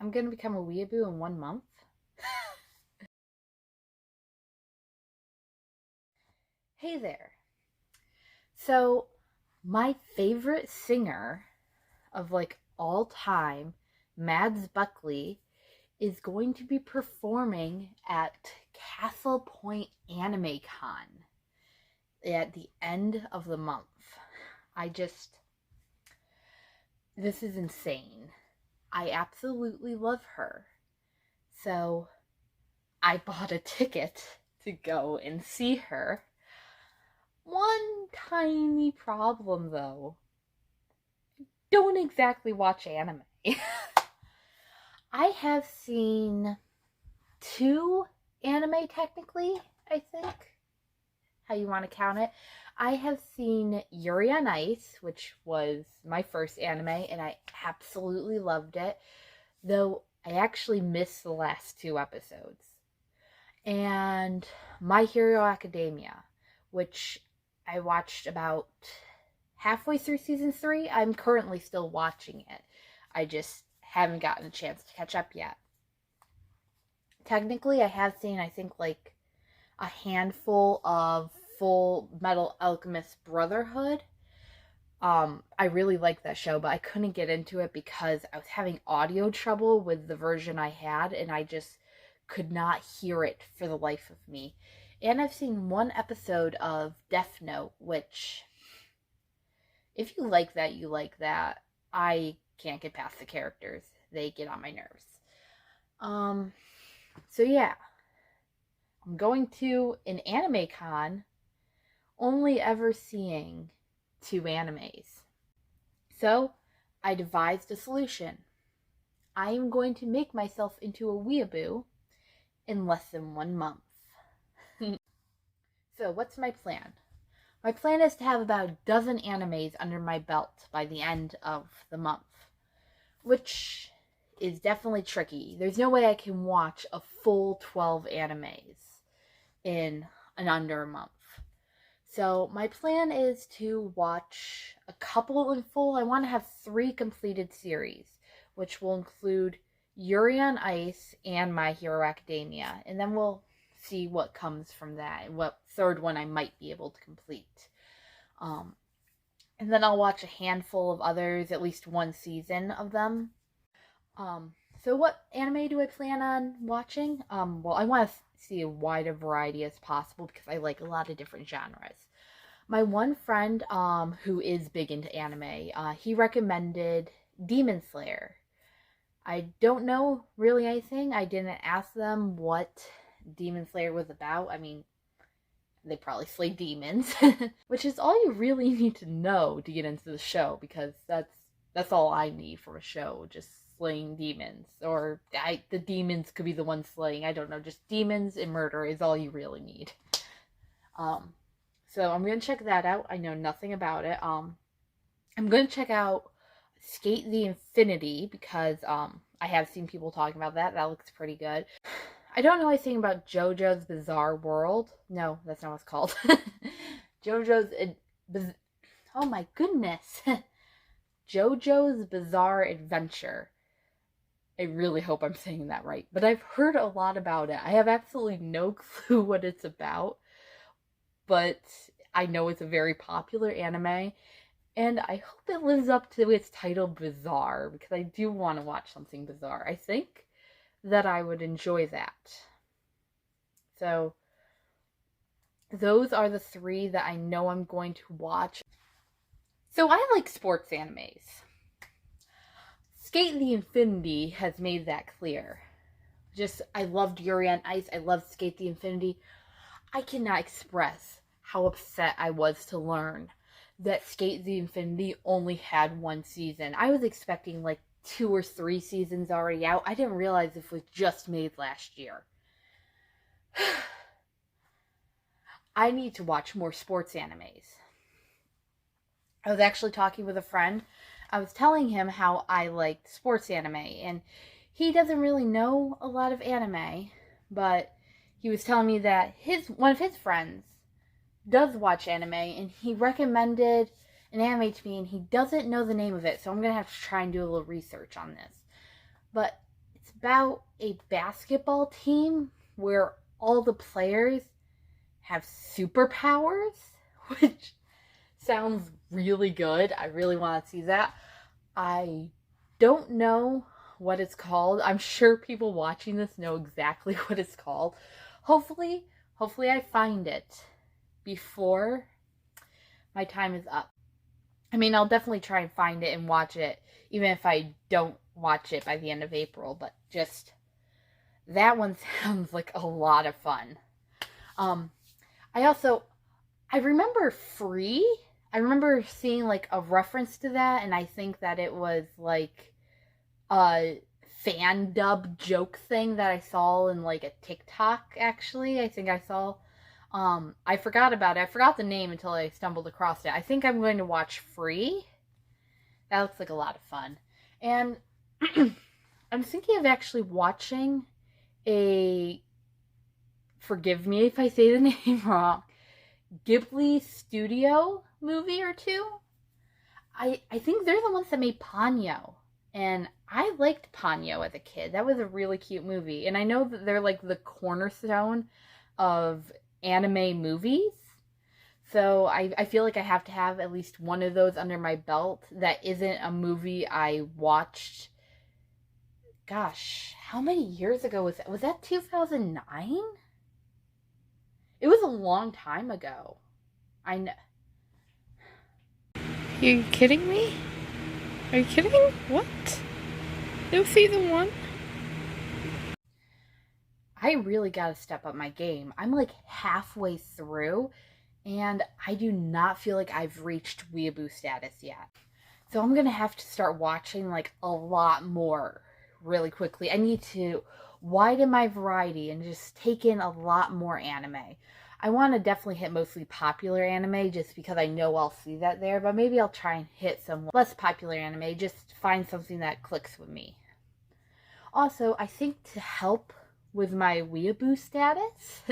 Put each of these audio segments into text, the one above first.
I'm going to become a weeaboo in 1 month. Hey there. So, my favorite singer of like all time, Mads Buckley, is going to be performing at Castle Point Anime Con at the end of the month. This is insane. I absolutely love her. So, I bought a ticket to go and see her. One tiny problem though. Don't exactly watch anime. I have seen 2 anime technically, I think. How you want to count it. I have seen Yuri on Ice, which was my first anime, and I absolutely loved it. Though I actually missed the last 2 episodes. And My Hero Academia, which I watched about halfway through season 3. I'm currently still watching it. I just haven't gotten a chance to catch up yet. Technically, I have seen, I think, like a handful of Full Metal Alchemist Brotherhood. I really liked that show, but I couldn't get into it because I was having audio trouble with the version I had, and I just could not hear it for the life of me. And I've seen 1 episode of Death Note, which, if you like that, you like that. I can't get past the characters. They get on my nerves. So yeah. I'm going to an anime con, only ever seeing 2 animes. So, I devised a solution. I am going to make myself into a weeaboo in less than 1 month. So, what's my plan? My plan is to have about a dozen animes under my belt by the end of the month, which is definitely tricky. There's no way I can watch a full 12 animes in under a month. So my plan is to watch a couple in full. I want to have 3 completed series, which will include Yuri on Ice and My Hero Academia. And then we'll see what comes from that and what 3rd one I might be able to complete. And then I'll watch a handful of others, at least 1 season of them. So what anime do I plan on watching? Well, I want to see a wider variety as possible because I like a lot of different genres. My one friend, who is big into anime, he recommended Demon Slayer. I don't know really anything. I didn't ask them what Demon Slayer was about. I mean, they probably slay demons, which is all you really need to know to get into the show, because that's all I need from a show, just slaying demons. Or the demons could be the ones slaying, I don't know, just demons and murder is all you really need. So I'm going to check that out. I know nothing about it. I'm going to check out Skate the Infinity because I have seen people talking about that. That looks pretty good. I don't know anything about JoJo's Bizarre World. No, that's not what it's called. Oh my goodness. JoJo's Bizarre Adventure. I really hope I'm saying that right. But I've heard a lot about it. I have absolutely no clue what it's about. But I know it's a very popular anime. And I hope it lives up to its title, Bizarre, because I do want to watch something bizarre. I think that I would enjoy that. So, those are the 3 that I know I'm going to watch. So, I like sports animes. Skate the Infinity has made that clear. I loved Yuri on Ice. I loved Skate the Infinity. I cannot express how upset I was to learn that Skate the Infinity only had 1 season. I was expecting like 2 or 3 seasons already out. I didn't realize it was just made last year. I need to watch more sports animes. I was actually talking with a friend. I was telling him how I liked sports anime, and he doesn't really know a lot of anime, but he was telling me that one of his friends does watch anime, and he recommended an anime to me, and he doesn't know the name of it, so I'm going to have to try and do a little research on this. But It's about a basketball team where all the players have superpowers, which sounds really good. I really want to see that. I don't know what it's called. I'm sure people watching this know exactly what it's called. Hopefully I find it before my time is up. I mean, I'll definitely try and find it and watch it, even if I don't watch it by the end of April, but just that one sounds like a lot of fun. I remember Free. I remember seeing like a reference to that, and I think that it was like a fan dub joke thing that I saw in like a TikTok, actually. I think I saw. I forgot about it. I forgot the name until I stumbled across it. I think I'm going to watch Free. That looks like a lot of fun. And I'm thinking of actually watching forgive me if I say the name wrong, Ghibli Studio movie or two. I think they're the ones that made Ponyo. And I liked Ponyo as a kid. That was a really cute movie. And I know that they're like the cornerstone of anime movies. So I feel like I have to have at least one of those under my belt that isn't a movie I watched. Gosh, how many years ago was that? Was that 2009? It was a long time ago. I know. You kidding me? Are you kidding? What? No season 1? I really gotta step up my game. I'm like halfway through, and I do not feel like I've reached Weeaboo status yet. So I'm gonna have to start watching like a lot more really quickly. I need to widen my variety and just take in a lot more anime. I want to definitely hit mostly popular anime just because I know I'll see that there, but maybe I'll try and hit some less popular anime, just find something that clicks with me. Also, I think to help with my Weeaboo status,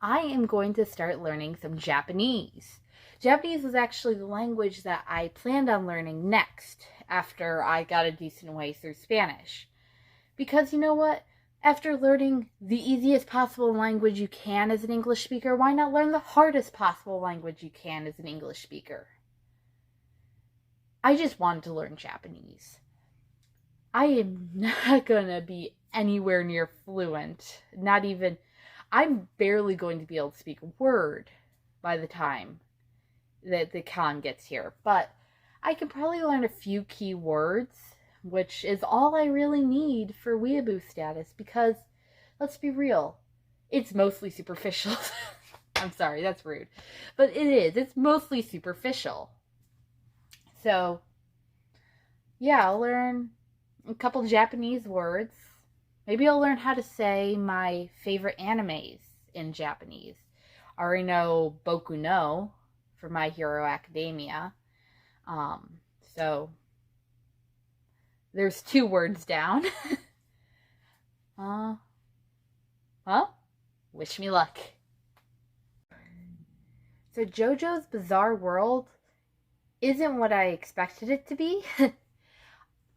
I am going to start learning some Japanese. Japanese was actually the language that I planned on learning next after I got a decent way through Spanish. Because you know what? After learning the easiest possible language you can as an English speaker, why not learn the hardest possible language you can as an English speaker? I just wanted to learn Japanese. I am not going to be anywhere near fluent. Not even, I'm barely going to be able to speak a word by the time that the con gets here. But I can probably learn a few key words, which is all I really need for Weeaboo status, because, let's be real, it's mostly superficial. I'm sorry, that's rude. But it is. It's mostly superficial. So, yeah, I'll learn a couple Japanese words. Maybe I'll learn how to say my favorite animes in Japanese. I already know Boku no for My Hero Academia. So there's 2 words down. Wish me luck. So JoJo's Bizarre World isn't what I expected it to be.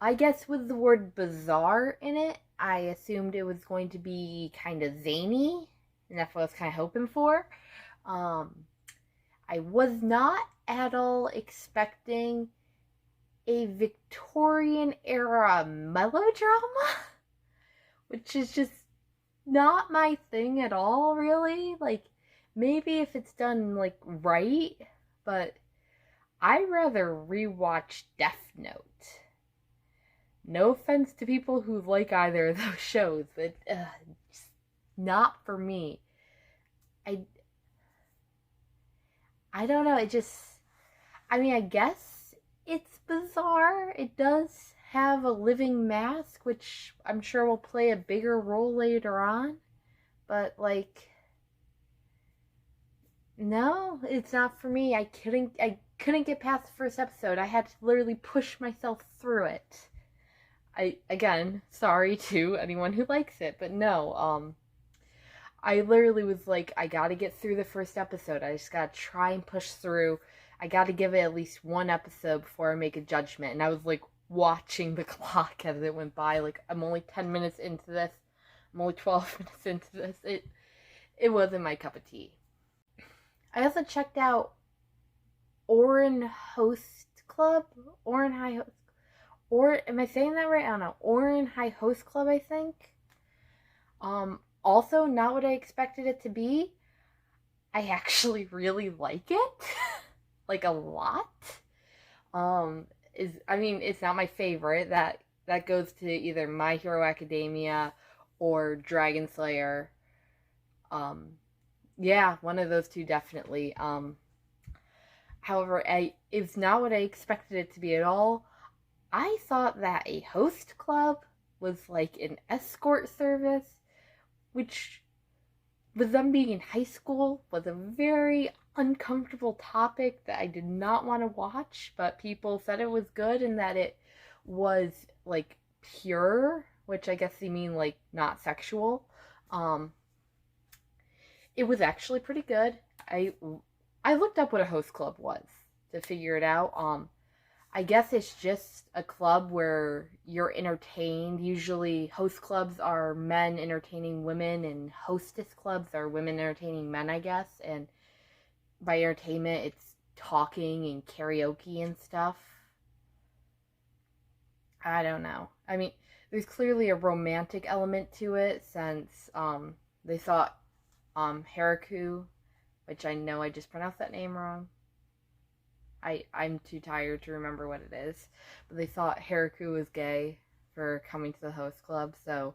I guess with the word bizarre in it, I assumed it was going to be kind of zany, and that's what I was kind of hoping for. I was not at all expecting a Victorian era melodrama, which is just not my thing at all, really. Like, maybe if it's done, like, right, but I'd rather rewatch Death Note. No offense to people who like either of those shows, but just not for me. I don't know, it just, I mean, I guess it's bizarre. It does have a living mask, which I'm sure will play a bigger role later on, but like, no, it's not for me. I couldn't get past the first episode. I had to literally push myself through it. Again, sorry to anyone who likes it, but no, I literally was like, I gotta get through the first episode. I just gotta try and push through. I gotta give it at least one episode before I make a judgment. And I was like, watching the clock as it went by. Like, I'm only 10 minutes into this. I'm only 12 minutes into this. It wasn't my cup of tea. I also checked out Orin Host Club. Orin High Host. Or am I saying that right? I don't know. Orin High Host Club, I think. Also not what I expected it to be. I actually really like it. Like a lot. It's not my favorite. That goes to either My Hero Academia or Dragon Slayer. Yeah, one of those two definitely. However, it's not what I expected it to be at all. I thought that a host club was like an escort service, which, with them being in high school, was a very uncomfortable topic that I did not want to watch, but people said it was good and that it was like pure, which I guess they mean like not sexual. It was actually pretty good. I looked up what a host club was to figure it out. I guess it's just a club where you're entertained. Usually host clubs are men entertaining women and hostess clubs are women entertaining men, I guess. And by entertainment, it's talking and karaoke and stuff. I don't know. I mean, there's clearly a romantic element to it since they thought Haraku, which I know I just pronounced that name wrong. I'm too tired to remember what it is. But they thought Haraku was gay for coming to the host club, so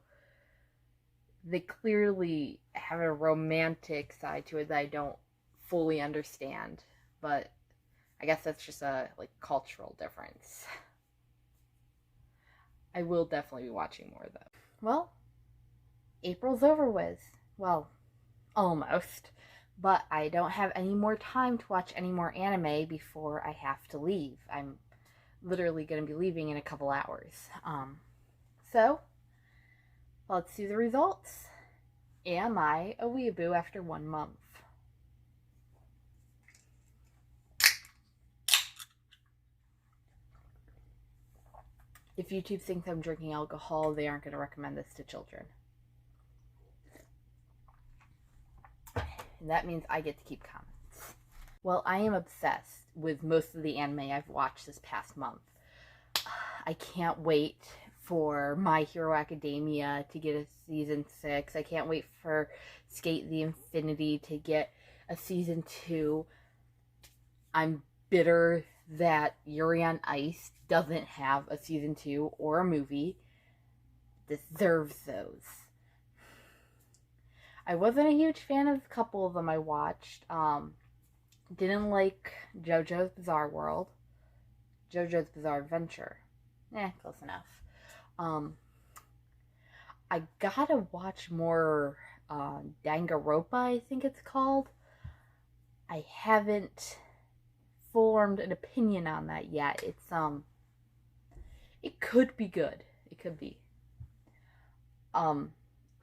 they clearly have a romantic side to it that I don't fully understand. But I guess that's just a cultural difference. I will definitely be watching more though. Well, April's over with. Well, almost. But I don't have any more time to watch any more anime before I have to leave. I'm literally going to be leaving in a couple hours. So, let's see the results. Am I a weeaboo after 1 month? If YouTube thinks I'm drinking alcohol, they aren't going to recommend this to children. And that means I get to keep comments. Well, I am obsessed with most of the anime I've watched this past month. I can't wait for My Hero Academia to get a season 6. I can't wait for Skate the Infinity to get a season 2. I'm bitter that Yuri on Ice doesn't have a season 2 or a movie. Deserves those. I wasn't a huge fan of a couple of them I watched. Didn't like JoJo's Bizarre World. JoJo's Bizarre Adventure. Close enough. I gotta watch more Danganronpa, I think it's called. I haven't formed an opinion on that yet. It could be good. It could be.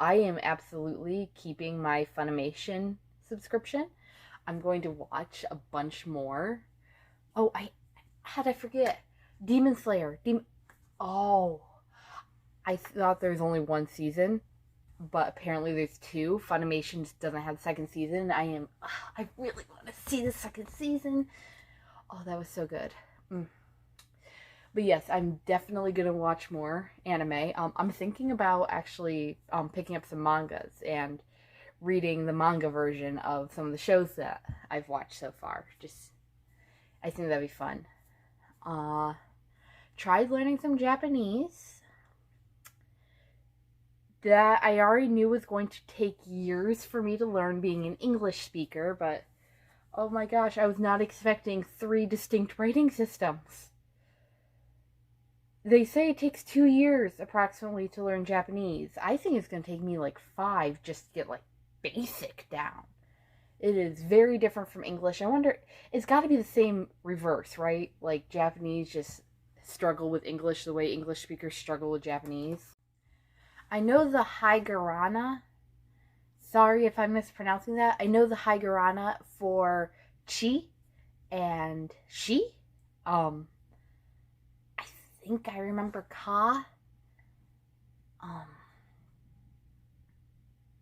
I am absolutely keeping my Funimation subscription. I'm going to watch a bunch more. Oh, how'd I forget? Demon Slayer. Oh, I thought there was only one season, but apparently there's 2. Funimation just doesn't have the second season. I really want to see the second season. Oh, that was so good. But yes, I'm definitely going to watch more anime. I'm thinking about actually picking up some mangas and reading the manga version of some of the shows that I've watched so far. I think that'd be fun. Tried learning some Japanese. That I already knew was going to take years for me to learn being an English speaker, but oh my gosh, I was not expecting 3 distinct rating systems. They say it takes 2 years approximately to learn Japanese. I think it's going to take me 5 just to get basic down. It is very different from English. I wonder, it's got to be the same reverse, right? Japanese just struggle with English the way English speakers struggle with Japanese. I know the Higurana. Sorry if I'm mispronouncing that. I know the Higurana for Chi and Shi. I think I remember ka.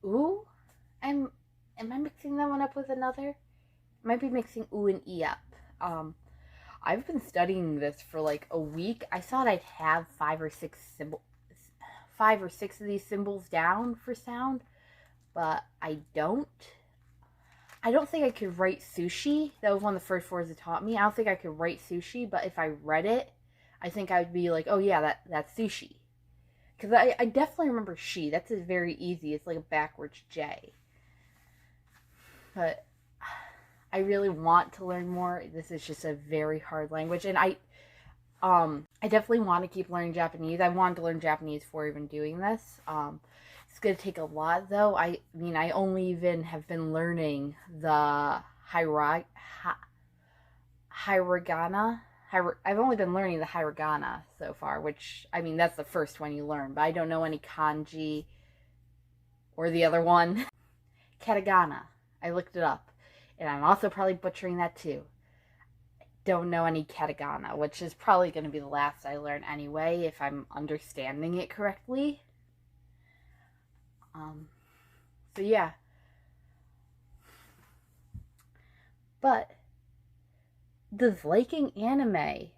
Ooh? Am I mixing that one up with another? I might be mixing ooh and e up. I've been studying this for like a week. I thought I'd have 5 or 6 of these symbols down for sound, but I don't. I don't think I could write sushi. That was one of the first words it taught me. I don't think I could write sushi, but if I read it, I think I would be like, oh yeah, that's sushi. Because I definitely remember she. That's very easy. It's like a backwards J. But I really want to learn more. This is just a very hard language. And I definitely want to keep learning Japanese. I wanted to learn Japanese before even doing this. It's going to take a lot, though. I mean, I only even have been learning the hiragana. I've only been learning the hiragana so far, which, I mean, that's the first one you learn, but I don't know any kanji or the other one. Katakana. I looked it up, and I'm also probably butchering that too. Don't know any katakana, which is probably going to be the last I learn anyway, if I'm understanding it correctly. So yeah. But does liking anime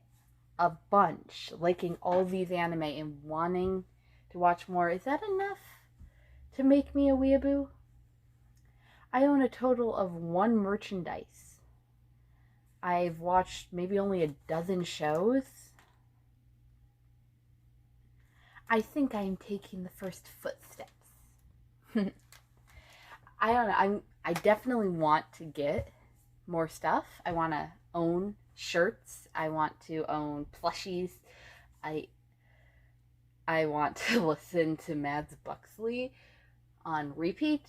a bunch, liking all these anime and wanting to watch more, is that enough to make me a weeaboo? I own a total of 1 merchandise. I've watched maybe only a dozen shows. I think I'm taking the first footsteps. I don't know. I definitely want to get more stuff. I want to own shirts. I want to own plushies. I want to listen to Mads Buxley on repeat.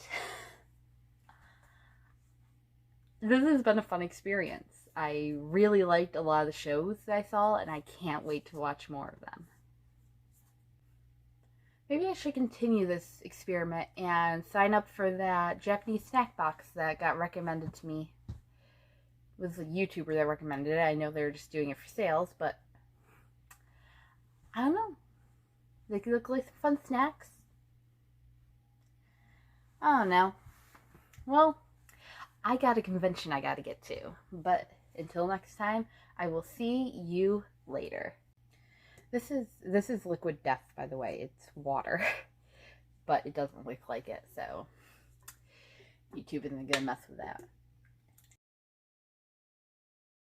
This has been a fun experience. I really liked a lot of the shows that I saw, and I can't wait to watch more of them. Maybe I should continue this experiment and sign up for that Japanese snack box that got recommended to me. It was a YouTuber that recommended it. I know they were just doing it for sales, but I don't know. They could look like some fun snacks. I don't know. Well, I got a convention I gotta get to. But until next time, I will see you later. This is liquid death, by the way. It's water. But it doesn't look like it, so YouTube isn't gonna mess with that.